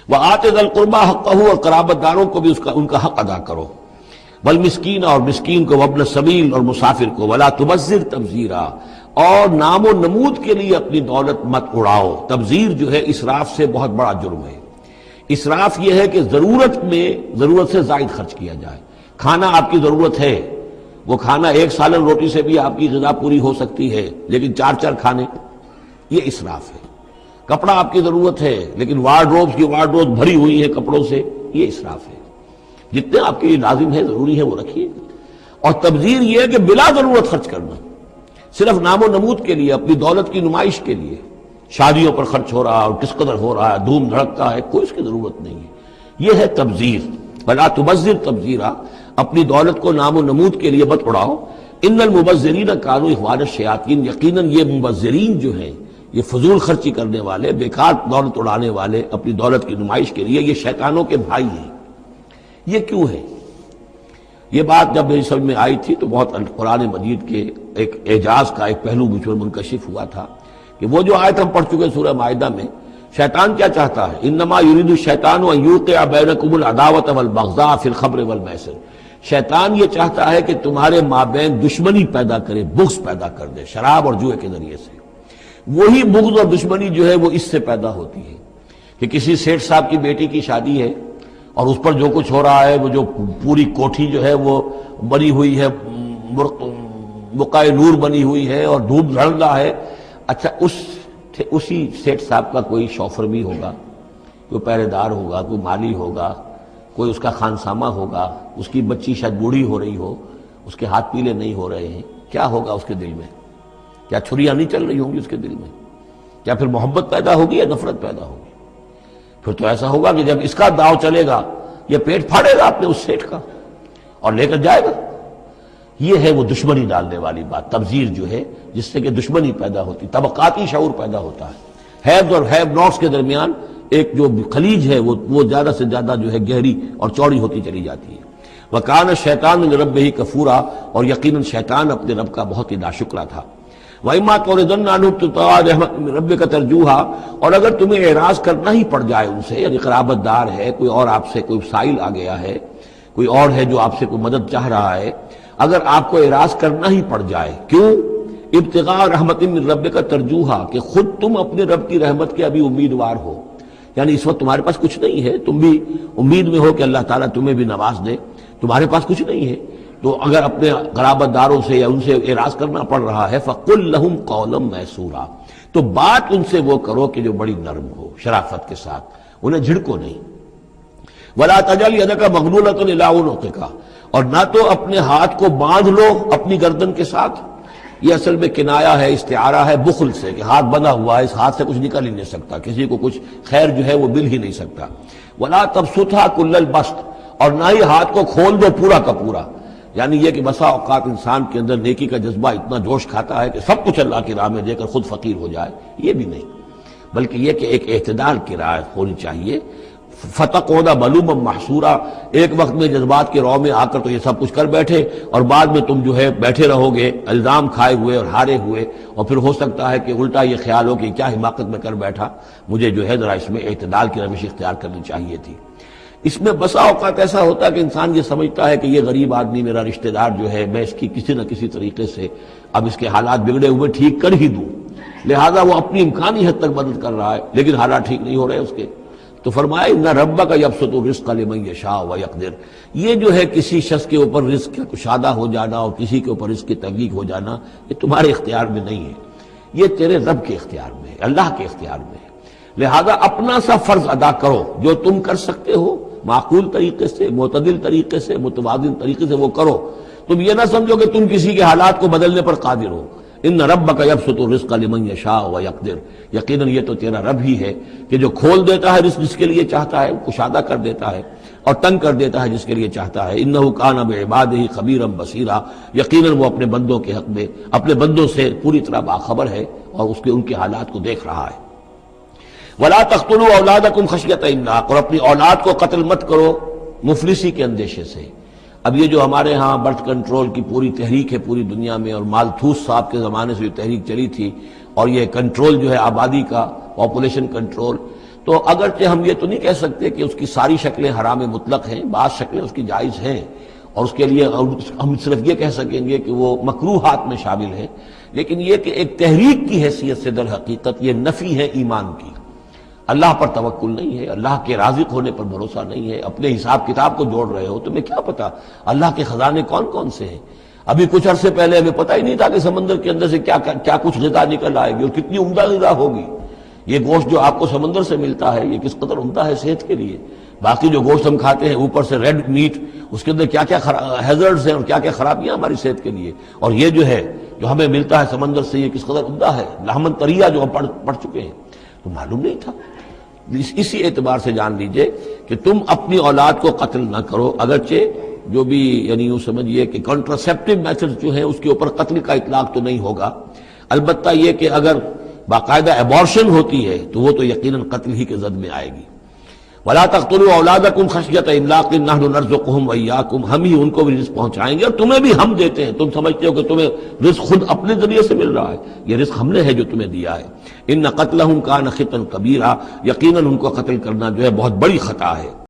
وآت ذی القربى حقہ، اور قرابت داروں کو بھی ان کا حق ادا کرو، والمسکین، اور مسکین کو، وابن السبیل، اور مسافر کو، ولا تبذر تبذیرا، اور نام و نمود کے لیے اپنی دولت مت اڑاؤ۔ تبذیر جو ہے اسراف سے بہت بڑا جرم ہے۔ اسراف یہ ہے کہ ضرورت سے زائد خرچ کیا جائے۔ کھانا آپ کی ضرورت ہے، وہ کھانا ایک سالن روٹی سے بھی آپ کی غذا پوری ہو سکتی ہے، لیکن چار کھانے، یہ اسراف ہے۔ کپڑا آپ کی ضرورت ہے، لیکن وارڈروب بھری ہوئی ہے کپڑوں سے، یہ اسراف ہے۔ جتنے آپ کے لیے لازم ہے، ضروری ہے، وہ رکھیے۔ اور تبذیر یہ ہے کہ بلا ضرورت خرچ کرنا، صرف نام و نمود کے لیے، اپنی دولت کی نمائش کے لیے، شادیوں پر خرچ ہو رہا ہے اور کس قدر ہو رہا ہے، دھوم دھڑکتا ہے، کوئی اس کی ضرورت نہیں ہے، یہ ہے تبذیر۔ ولا تبذر تبذیرا، اپنی دولت کو نام و نمود کے لیے مت اڑاؤ۔ ان المبذرین کانوا اخوان الشیاطین، یقیناً یہ مبذرین جو ہیں، یہ فضول خرچی کرنے والے، بیکار دولت اڑانے والے اپنی دولت کی نمائش کے لیے، یہ شیطانوں کے بھائی ہیں۔ یہ کیوں ہے؟ یہ بات جب میری سمجھ میں آئی تھی تو بہت قرآن مجید کے ایک اعجاز کا ایک پہلو مجھ پر منکشف ہوا تھا کہ وہ جو آیت ہم پڑھ چکے سورہ مائدہ میں، شیطان کیا چاہتا ہے؟ انما یرید الشیطان ان یوقع بینکم العداوۃ والبغضاء فی الخمر والمیسر، شیطان یہ چاہتا ہے کہ تمہارے مابین دشمنی پیدا کرے، بغض پیدا کر دے شراب اور جوئے کے ذریعے سے۔ وہی بغض اور دشمنی جو ہے وہ اس سے پیدا ہوتی ہے کہ کسی سیٹھ صاحب کی بیٹی کی شادی ہے اور اس پر جو کچھ ہو رہا ہے، وہ جو پوری کوٹھی جو ہے وہ بنی ہوئی ہے، بقائے نور بنی ہوئی ہے اور دھوپ دھڑ رہا ہے۔ اچھا، اسی سیٹھ صاحب کا کوئی شوفر بھی ہوگا، کوئی پہرے دار ہوگا، کوئی مالی ہوگا، کوئی اس کا خانسامہ ہوگا، اس کی بچی شاید بوڑھی ہو رہی ہو، اس کے ہاتھ پیلے نہیں ہو رہے ہیں، کیا ہوگا اس کے دل میں؟ کیا چھریاں نہیں چل رہی ہوں گی اس کے دل میں؟ کیا پھر محبت پیدا ہوگی یا نفرت پیدا ہوگی؟ پھر تو ایسا ہوگا کہ جب اس کا داؤ چلے گا، یہ پیٹ پھاڑے گا اپنے اس سیٹھ کا اور لے کر جائے گا۔ یہ ہے وہ دشمنی ڈالنے والی بات، تبذیر جو ہے، جس سے کہ دشمنی پیدا ہوتی، طبقاتی شعور پیدا ہوتا ہے، ہیوز اور ہیو ناٹس کے درمیان ایک جو خلیج ہے وہ زیادہ سے زیادہ جو ہے گہری اور چوڑی ہوتی چلی جاتی ہے۔ وَكَانَ الشَّيْطَانُ لِرَبِّهِ كَفُورًا، اور یقیناً شیطان اپنے رب کا بہت ہی ناشکرا تھا۔ وَإِمَّا تُعْرِضَنَّ عَنْهُمْ ابْتِغَاءَ رَحْمَةٍ مِّن رَّبِّكَ تَرْجُوهَا، اور اگر تمہیں اعراض کرنا ہی پڑ جائے ان سے، یعنی قرابت دار ہے، کوئی اور آپ سے کوئی سائل آ گیا ہے، کوئی اور ہے جو آپ سے کوئی مدد چاہ رہا ہے، اگر آپ کو اعراض کرنا ہی پڑ جائے، کیوں؟ ابتغاء رحمت من ربک ترجوہا، کہ خود تم اپنے رب کی رحمت کے ابھی امیدوار ہو، یعنی اس وقت تمہارے پاس کچھ نہیں ہے، تم بھی امید میں ہو کہ اللہ تعالیٰ تمہیں بھی نواز دے، تمہارے پاس کچھ نہیں ہے، تو اگر اپنے قرابت داروں سے یا ان سے اعراض کرنا پڑ رہا ہے، فَقُلْ لَهُمْ قَوْلًا مَيْسُورًا، تو بات ان سے وہ کرو کہ جو بڑی نرم ہو، شرافت کے ساتھ، انہیں جھڑکو نہیں۔ وَلَا تَجْعَلْ يَدَكَ مَغْلُولَةً إِلَىٰ عُنُقِكَ، اور نہ تو اپنے ہاتھ کو باندھ لو اپنی گردن کے ساتھ، یہ اصل میں کنایا ہے، استعارہ ہے بخل سے، کہ ہاتھ بندھا ہوا ہے، اس ہاتھ سے کچھ نکل ہی نہیں سکتا، کسی کو کچھ خیر جو ہے وہ مل ہی نہیں سکتا۔ وَلَا تَبْسُطْهَا كُلَّ الْبَسْطِ، اور نہ ہی ہاتھ کو کھول دو پورا کا پورا، یعنی یہ کہ بسا اوقات انسان کے اندر نیکی کا جذبہ اتنا جوش کھاتا ہے کہ سب کچھ اللہ کی راہ میں دے کر خود فقیر ہو جائے، یہ بھی نہیں، بلکہ یہ کہ ایک اعتدال کی رعایت ہونی چاہیے۔ فَتَقْعُدَ مَلُومًا مَحْسُورًا، ایک وقت میں جذبات کے رو میں آ کر تو یہ سب کچھ کر بیٹھے، اور بعد میں تم جو ہے بیٹھے رہو گے الزام کھائے ہوئے اور ہارے ہوئے، اور پھر ہو سکتا ہے کہ الٹا یہ خیال ہو کہ کیا حماقت میں کر بیٹھا، مجھے جو ہے ذرا اس میں اعتدال کی روش اختیار کرنی چاہیے تھی۔ اس میں بسا اوقات ایسا ہوتا ہے کہ انسان یہ سمجھتا ہے کہ یہ غریب آدمی میرا رشتہ دار جو ہے، میں اس کی کسی نہ کسی طریقے سے اب اس کے حالات بگڑے ہوئے ٹھیک کر ہی دوں، لہذا وہ اپنی امکانی حد تک مدد کر رہا ہے، لیکن حالات ٹھیک نہیں ہو رہے اس کے، تو فرمایا ان ربک یبسط الرزق لمن یشاء ویقدر، یہ جو ہے کسی شخص کے اوپر رزق کا کشادہ ہو جانا اور کسی کے اوپر رزق کی تحقیق ہو جانا، یہ تمہارے اختیار میں نہیں ہے، یہ تیرے رب کے اختیار میں ہے، اللہ کے اختیار میں ہے، لہذا اپنا سا فرض ادا کرو جو تم کر سکتے ہو، معقول طریقے سے، معتدل طریقے سے، متوازن طریقے سے وہ کرو، تم یہ نہ سمجھو کہ تم کسی کے حالات کو بدلنے پر قادر ہو۔ ان ربک یبسط الرزق لمن یشاء ویقدر، یقیناً یہ تو تیرا رب ہی ہے کہ جو کھول دیتا ہے رزق جس کے لیے چاہتا ہے، کشادہ کر دیتا ہے اور تنگ کر دیتا ہے جس کے لیے چاہتا ہے۔ انہ کان بعبادہ خبیرا بصیرا، یقیناً وہ اپنے بندوں کے حق میں اپنے بندوں سے پوری طرح باخبر ہے اور ان کے حالات کو دیکھ رہا ہے۔ ولا تقتلوا اولادکم خشیۃ املاق، اور اپنی اولاد کو قتل مت کرو مفلسی کے اندیشے سے۔ اب یہ جو ہمارے ہاں برتھ کنٹرول کی پوری تحریک ہے پوری دنیا میں، اور مالتھوس صاحب کے زمانے سے جو تحریک چلی تھی، اور یہ کنٹرول جو ہے آبادی کا، پاپولیشن کنٹرول، تو اگرچہ ہم یہ تو نہیں کہہ سکتے کہ اس کی ساری شکلیں حرام مطلق ہیں، بعض شکلیں اس کی جائز ہیں، اور اس کے لیے ہم صرف یہ کہہ سکیں گے کہ وہ مکروہات میں شامل ہیں، لیکن یہ کہ ایک تحریک کی حیثیت سے در حقیقت یہ نفی ہے ایمان کی۔ اللہ پر توکل نہیں ہے، اللہ کے رازق ہونے پر بھروسہ نہیں ہے، اپنے حساب کتاب کو جوڑ رہے ہو، تمہیں کیا پتا اللہ کے خزانے کون کون سے ہیں؟ ابھی کچھ عرصے پہلے ہمیں پتہ ہی نہیں تھا کہ سمندر کے اندر سے کیا کچھ غذا نکل آئے گی اور کتنی عمدہ غذا ہوگی۔ یہ گوشت جو آپ کو سمندر سے ملتا ہے یہ کس قدر عمدہ ہے صحت کے لیے، باقی جو گوشت ہم کھاتے ہیں اوپر سے ریڈ میٹ، اس کے اندر کیا کیا ہیزرڈز ہیں اور کیا کیا خرابیاں ہماری صحت کے لیے، اور یہ جو ہے جو ہمیں ملتا ہے سمندر سے یہ کس قدر عمدہ ہے، لحمن طریہ جو ہم پڑھ چکے ہیں، تو معلوم نہیں تھا۔ اسی اعتبار سے جان لیجئے کہ تم اپنی اولاد کو قتل نہ کرو، اگرچہ جو بھی یعنی یوں سمجھیے کہ کنٹراسیپٹیو میتھڈ جو ہیں اس کے اوپر قتل کا اطلاق تو نہیں ہوگا، البتہ یہ کہ اگر باقاعدہ ایبارشن ہوتی ہے تو وہ تو یقیناً قتل ہی کے زد میں آئے گی۔ وَلَا تَقْتُلُوا أَوْلَادَكُمْ خَشْيَةَ إِمْلَاقٍ نَحْنُ نَرْزُقُهُمْ وَإِيَّاكُمْ، ہم ہی ان کو بھی رزق پہنچائیں گے اور تمہیں بھی ہم دیتے ہیں، تم سمجھتے ہو کہ تمہیں رزق خود اپنے ذریعے سے مل رہا ہے، یہ رزق ہم نے ہے جو تمہیں دیا ہے۔ إِنَّ قَتْلَهُمْ كَانَ خِطًّا كَبِيرًا، یقیناً ان کو قتل کرنا جو ہے بہت بڑی خطا ہے۔